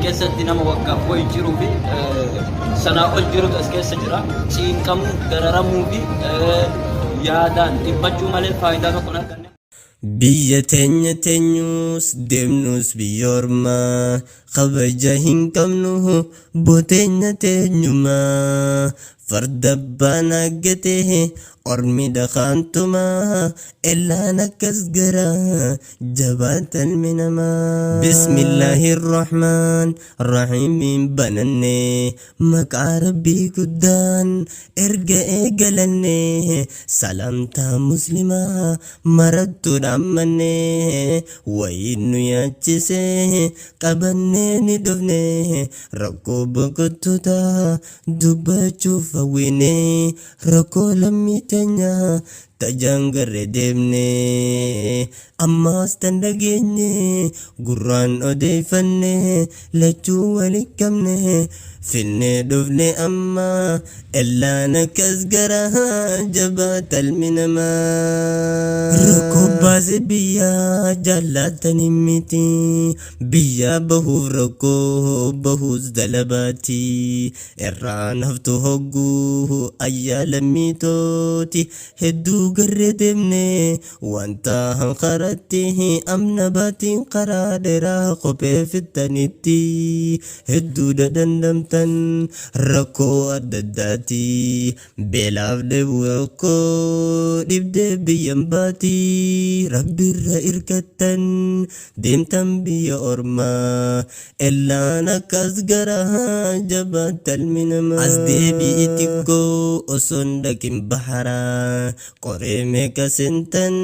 كيسة دينامو وقف ويجرو في سنة الجرو كيسة جرا سين كم دررمو في يادان تبجو مال الفائدة كنا كنا biyya teenya teenyus deemnus biyyoormaa kabaja hin qabnu booteenya teenyumaa farda abbaan aggatee ormi dhaqaantumaa illaan akkas gara jabaatan minamaa bismillaahirrahmaan rahiimiin bananne maqaa rabbii guddaan erga eegalanne salaamtaa muslimaa marattuu dhammanne wayiin nu yaachise qabannee ni dhufne rakkoo boqottoota dubbachuuf hawwine rakkoo lammii teenya tajaangarre deemne ammaas tan dhageenye gurraan odeeffanne lachuu waliin qabne finne dhufne amma illaan akkas gara jabaatal minamaa rakkoo baase biyya jaallatanii miti biyya bahuuf rakkoo bahuus dalabaati irraan haftu hogguu ayyaala miitooti hedduu garre deemne wanta hanqaratti amna baatiin karaa dheeraa qophee fittanitti hedduu dadandamtan rakkoo adda addaati beelaaf dheebuu rakkoo dhibdee biyyan baati rabbirra irkattan deemtan biyya ormaa illaan akkas gara jabaatal minamaa as deebi'i xiqqoo osoon dhaqin baharaa qoree meeqa sentan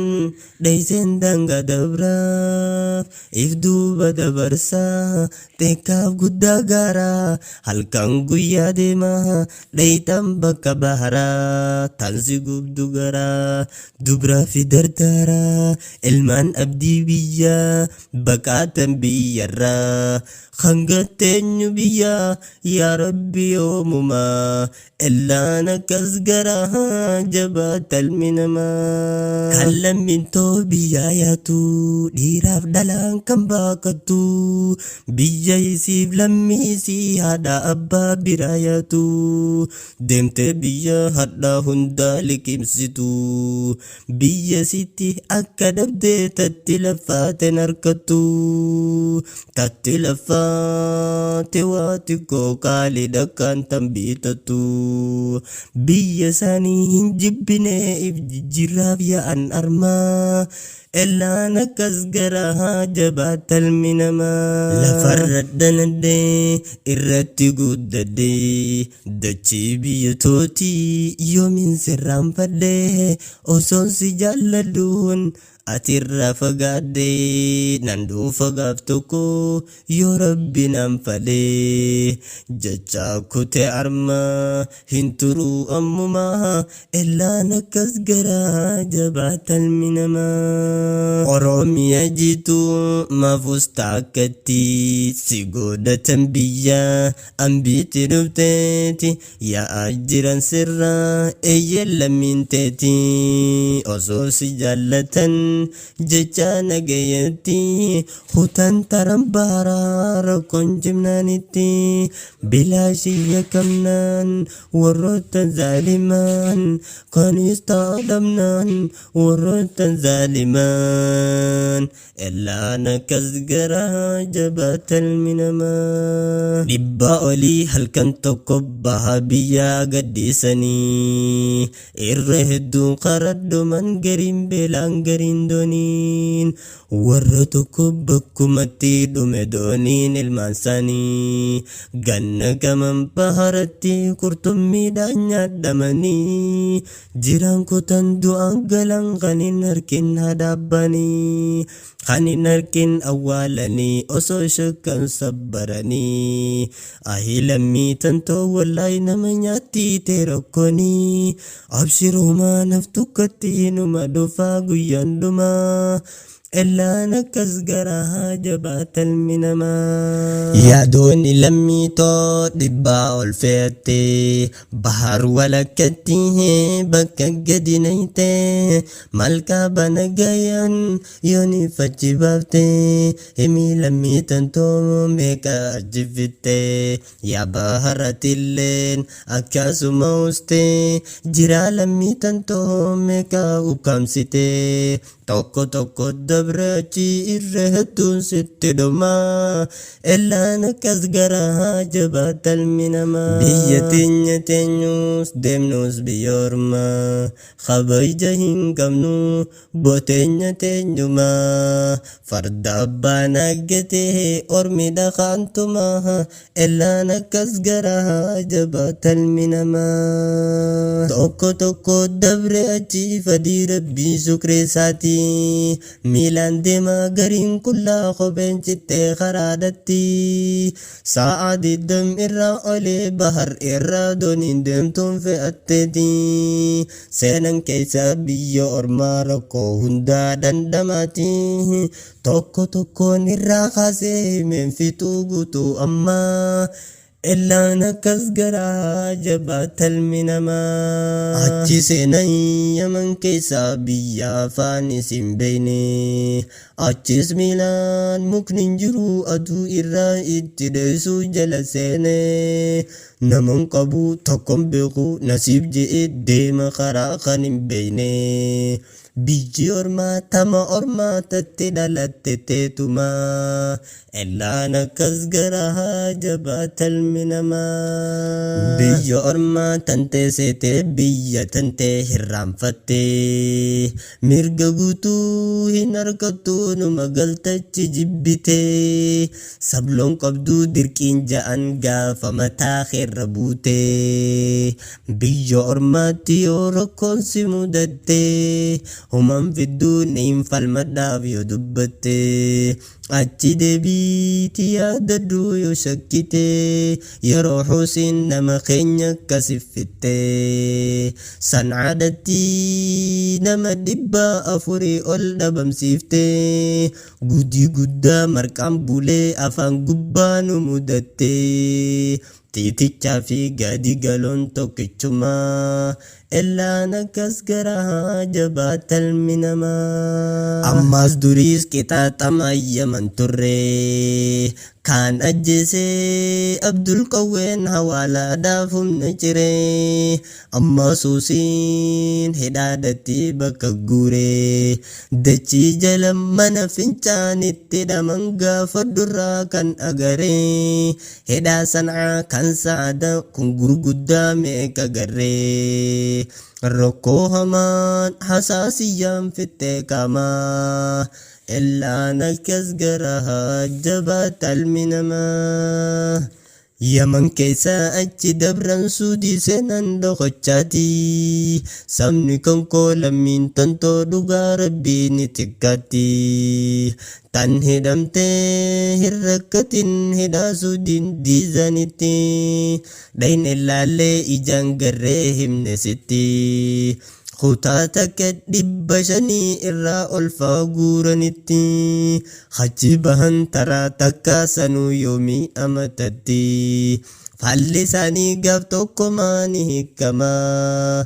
dheeysen daangaa dabraaf if duuba dabarsaa teekaaf guddaa gaaraa halkan guyyaa deemaa dheeytan bakka baharaa tansi gubdu garaa dubraa fi dardaaraa ilmaan abdii biyyaa baqaatan biyyarraa hangatteenyu biyyaa yaa rabbi yoomumaa illaan akkas gara jabaatal minamaa kan lammintoo biyyaa yaatu dhiiraaf dhalaan kan baaqattu biyya isiif lammiisii haadha abbaa biraa yaatu deemtee biyya hadhaa hundaa liqimsitu biyya sitti akka dhabdee tatti laffaaten harkattu tatti laffaate waati koo qaalii dhakkaan tan biitattu biyya isaanii hin jibbine if jijjiirraaf yaa'an armaa illaan akkas gara jabaatal minamaa lafarra dhanadhee irratti guddadhee dachii biyya tootii yoomiin sirraanfadhee osoon si jaalladhuun atirraa fagaadhee nan dhufa gaaf tokko yoo rabbi nan fadhee jecha kutee armaa hin turuu ammumaa illaan akkas gara jabaatal minamaa oromiyaa jiitu maafus taakkatti si godhatan biyyaa ambiitti dhufteeti yaa'aa jiran sirraa eeyyeen lammiinteeti osoo si jaallatan jecha nagayatti hutan taran baraa rakkoon jimnaanitti bilaashiyya kamnaan warroota zaalimaan kanis taadhamnaan warroota zaalimaan illaan akkas gara jabaatal minamaa dhibbaa olii halkan tokko baha biyyaa gadhiisanii irra hedduu qaradhuman gariin beelaan gariin dooniin warra tokko bakkumatti dhume dooniin ilmaan isaanii ganna gaman baharatti qurxummiidhaan nyaadhamanii jiraan kutan du'aan galan kan hin harkin hadaabbanii kan hin harkin awwaalanii osoo shakkan sabbaranii ahilammii tantoo wallahi nama nyaatti teerokkonii abshirumaa naftukkatti numa dhufaa guyyaan dhumaa إلا نكس قراها جبات المنما يا دوني لمي تو دبا الفتي بحر ولا كتيه بكا قدنيتي مالكا بنقايا يوني فجبابتي همي لمي تنتو ميكا جفتي يا بحرة اللين أكاسو موستي جرا لمي تنتو ميكا وكامستي tokko tokko dabrachi irra hedduun sitti dhuma illaa nakkas garaa jabaatal minama biyya teenya teenyus deemnus biyya ormaa kabaja hin qabnu booteenya teenyuma farda abbaan aggatee ormi dhaqaantuma illaa nakkas garaa jabaatal minama tokko tokko dabrachi fadii rabbii sukreessaati miilaan deemaa gariin kullaa kopheen cittee karaadatti sa'a 20 irraa olee bahar irraa dooniin deemtuun fe'atteeti seenan keessa biyya ormaa rakkoo hundaa dandamaati tokko tokkoon irraa kaasee himeen fixuu guutuu ammaa إلا نكس قرا جبات المنما أجي سيني يمن كيسا بيا فانس بيني أجي سميلان مكنين جرو أدو إرا إتدسو جلسيني نمن قبو تقم بيقو نسيب جئ ديم خراقن بيني biyyi ormaa tama ormaatatti dhalatte teetuma illaan akkas garaa jabaatal minamaa biyya ormaa tantee seetee biyya tantee hirraanfatte mirga guutuu hin argattu numa galtachi jibbite sabloon qabduu dirqiin ja'an gaafa mataa keerra buute biyya ormaatti yoo rakkoon si mudatte human fidduu niin falmadhaaf yoo dubbatte achi deebiiti yaadadhu yoo shakkite yeroo xusin nama keenya akkasiffitte sancaadatti nama 400 ol dhabamsiifte gudii guddaa marqaan bulee afaan gubbaa nu mudatte tiitichaa fi gadi galoon tokkichuma illaa nakkas garaa jabaatal minamaa ammaas duriis qixaaxama ayyaman turre kaan ajjeesee abdul qawween hawaalaadhaaf humna cire amma suusiin hidhaadhatti bakka guure dachii jala mana fincaanitti dhaman gaafa durraa kan agaree hidhaa sanaa kan saada kun gurguddaa meeqa garree rakkoo hamaan hasaasiyyaan fittee qaamaa illaa nakkas garaa jabaatal minamaa yaman keessa achi dabran suudii seenan dhokochaati sabni kan koo lammiin tantoo dhugaa rabbiin tikkaatti tan hidhamtee hin rakkatin hidhaa suudiin diizanitti dhayin ilaallee ijaan garree himne sitti kutaa takka 500 irraa ol faaguuranitti hachi bahan taraa takka sanuu yoomii amatatti falli isaanii gaaf tokko maani hikamaa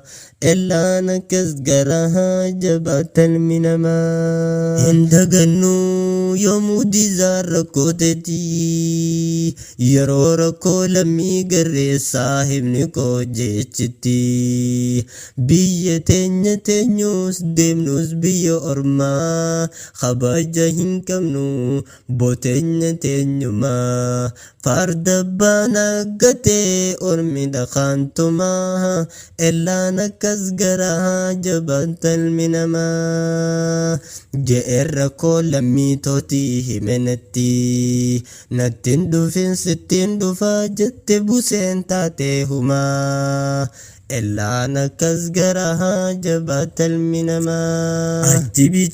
illaa nakkas garaa jabaatal minamaa hin dagannuu yoomuu diizaan rakkooteeti yeroo rakkoo lammii garreessaa himni koo jechitti biyya teenya teenyus deemnus biyya ormaa kabaja hin qabnu booteenya teenyumaa farda baana gatee ormi dhaqaantumaa illaa nakkas garaa jabaatal minamaa je'een rakkoo lammiitootii himenatti nattiin dhufin sittiin dhufaa jette buseen taatee humaa إلا أنا كزجرها جبات المنما عجبي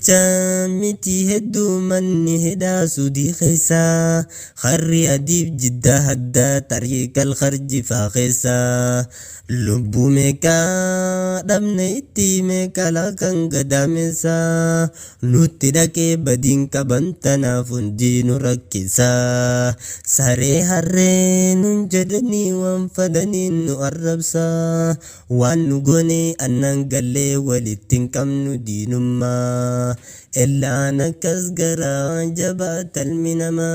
متي هدو من هدا سودي خيسا خري أديب جدا هدا طريق الخرج فاخسا لبو ميكا دمنا إتي ميكا لكن قدامسا نوتي داكي بدين كبنتنا فندين ركسا ساري هرين نجدني وانفدني نقربسا وان نغني أنن قلي ولتن كم ندينما إلا أنا كزجرا جبات المنما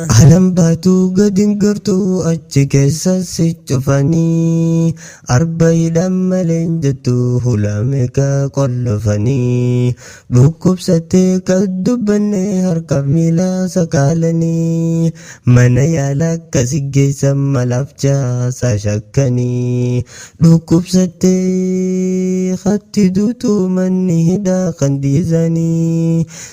علم باتو قد انقرتو أجيكيسا سيجفاني أربعي لما لنجتو هلاميكا قلفاني بوكب ستيك الدبني هركب ميلا سكالني من يالك كسيجيسا ملافجا ساشكني بوكب ستيك خطي دوتو مني هدا خنديزاني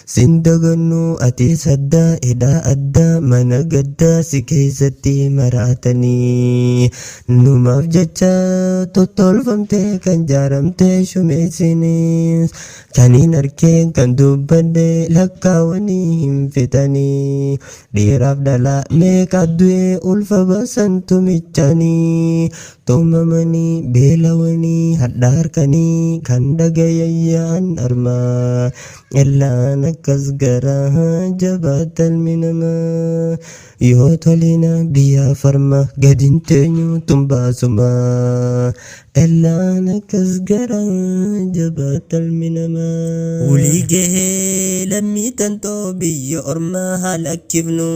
سندغنو أتي سدا إدا أدا من قدا سكيستي مراتني نماف جتا تطول فمتي كان جارمتي شميسينيس كاني نركين كان دوبندي لكاوني هم فتاني ديراف دلا ميك أدوي ألفا بسنتو ميچاني توممني بيلوني هداركني كان دغيان أرما إلا أنا كزجرا جبات المنما يهوتولينا بيا فرما قدين تنيو تنباسما إلا أنا كزجرا جبات المنما وليجه لمي تنتو بي أرما هلكفنو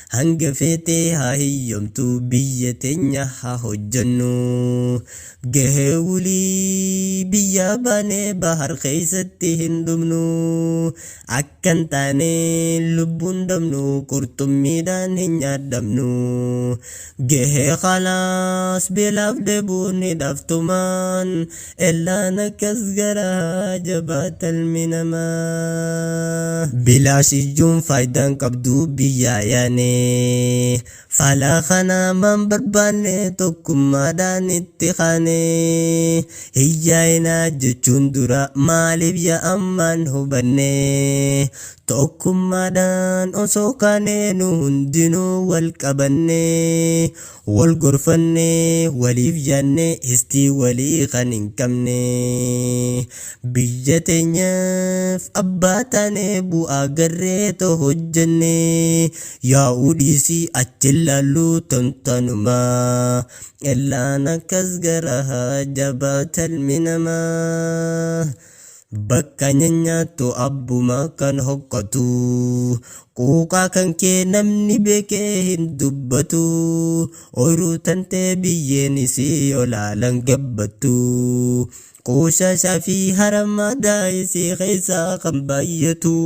هنقفتي هاي يومتو بي تنيا هجنو جه ولي بيا باني بحر خيستي هندمنو أكن تاني لبون دمنو كرتم ميدان هنيا دمنو جه خلاص بلاف دبوني دفتمان إلا نكسجرا جبات المنما بلا سجون فايدان كبدو بيا ياني فلا خنا من برباني توكم مادان اتخاني هيجاينا جچون درا مالي بيا أمان هباني توكم مادان أسوكاني نهندنو والكباني والغرفاني وليف جاني استي ولي خانين كمني بيجتين يف أباتاني بو أغريتو هجاني يا أوديسي أجلالو تنتنما إلا نكزجرها جبات المنما bakka nyaattu abbuma kan hoqqatu quuqaa kan kee namni beekee hin dubbatu ooyiruu tantee biyyeen isii olaalan gabbattu quushashaa fi haramadaa isii keessaa kan baay'atu